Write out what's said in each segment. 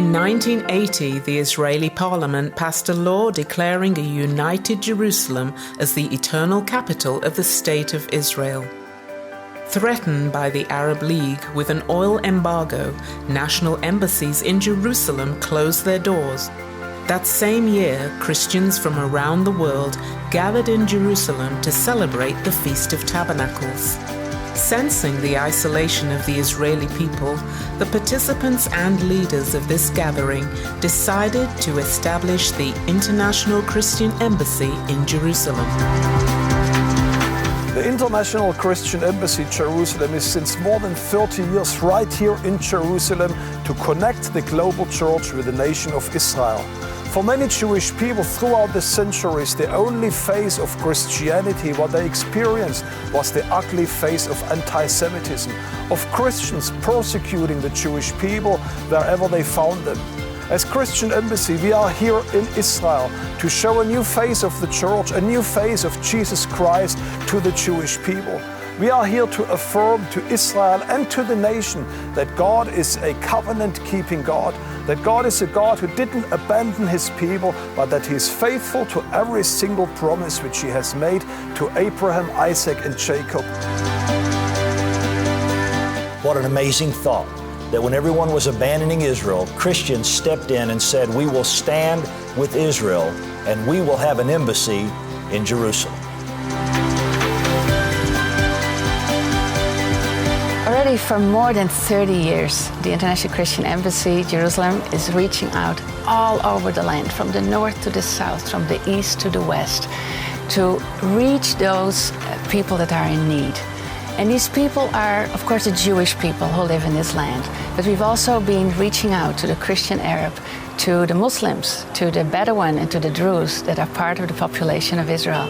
In 1980, the Israeli parliament passed a law declaring a united Jerusalem as the eternal capital of the State of Israel. Threatened by the Arab League with an oil embargo, national embassies in Jerusalem closed their doors. That same year, Christians from around the world gathered in Jerusalem to celebrate the Feast of Tabernacles. Sensing the isolation of the Israeli people, the participants and leaders of this gathering decided to establish the International Christian Embassy in Jerusalem. The International Christian Embassy Jerusalem is since more than 30 years right here in Jerusalem to connect the global church with the nation of Israel. For many Jewish people throughout the centuries, the only face of Christianity, what they experienced, was the ugly face of anti-Semitism, of Christians persecuting the Jewish people wherever they found them. As Christian Embassy, we are here in Israel to show a new face of the church, a new face of Jesus Christ to the Jewish people. We are here to affirm to Israel and to the nation that God is a covenant-keeping God, that God is a God who didn't abandon His people, but that He is faithful to every single promise which He has made to Abraham, Isaac, and Jacob. What an amazing thought, that when everyone was abandoning Israel, Christians stepped in and said, we will stand with Israel and we will have an embassy in Jerusalem. Already for more than 30 years, the International Christian Embassy Jerusalem is reaching out all over the land, from the north to the south, from the east to the west, to reach those people that are in need. And these people are, of course, the Jewish people who live in this land. But we've also been reaching out to the Christian Arab, to the Muslims, to the Bedouin, and to the Druze that are part of the population of Israel.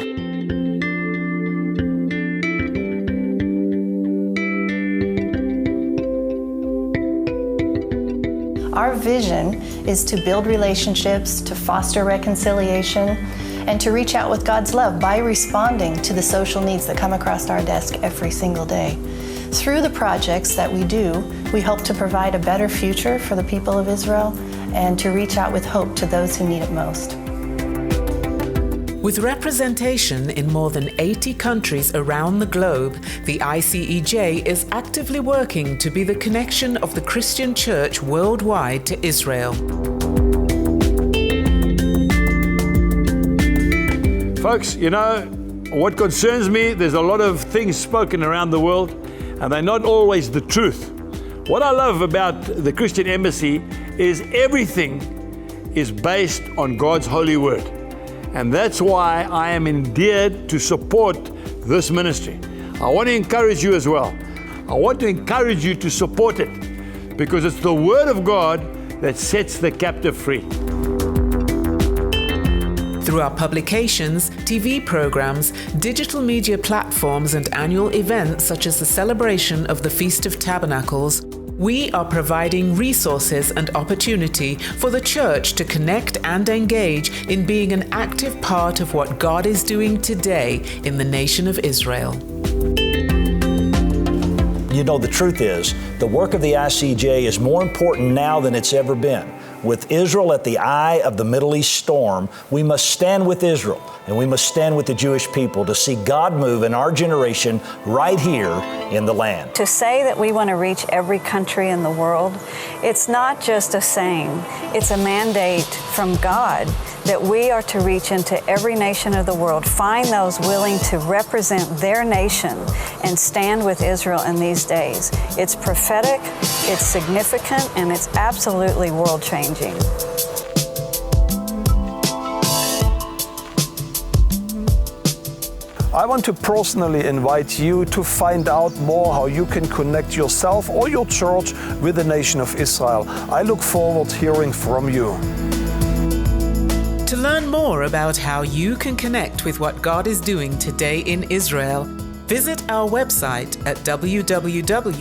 Our vision is to build relationships, to foster reconciliation, and to reach out with God's love by responding to the social needs that come across our desk every single day. Through the projects that we do, we hope to provide a better future for the people of Israel and to reach out with hope to those who need it most. With representation in more than 80 countries around the globe, the ICEJ is actively working to be the connection of the Christian church worldwide to Israel. Folks, you know, what concerns me, there's a lot of things spoken around the world, and they're not always the truth. What I love about the Christian Embassy is everything is based on God's holy word. And that's why I am endeared to support this ministry. I want to encourage you as well. I want to encourage you to support it because it's the Word of God that sets the captive free. Through our publications, TV programs, digital media platforms, and annual events such as the celebration of the Feast of Tabernacles, we are providing resources and opportunity for the church to connect and engage in being an active part of what God is doing today in the nation of Israel. You know, the truth is, the work of the ICEJ is more important now than it's ever been. With Israel at the eye of the Middle East storm, we must stand with Israel and we must stand with the Jewish people to see God move in our generation right here in the land. To say that we want to reach every country in the world, it's not just a saying, it's a mandate from God that we are to reach into every nation of the world, find those willing to represent their nation and stand with Israel in these days. It's prophetic, it's significant, and it's absolutely world-changing. I want to personally invite you to find out more how you can connect yourself or your church with the nation of Israel. I look forward to hearing from you. To learn more about how you can connect with what God is doing today in Israel, visit our website at www.icej.tv.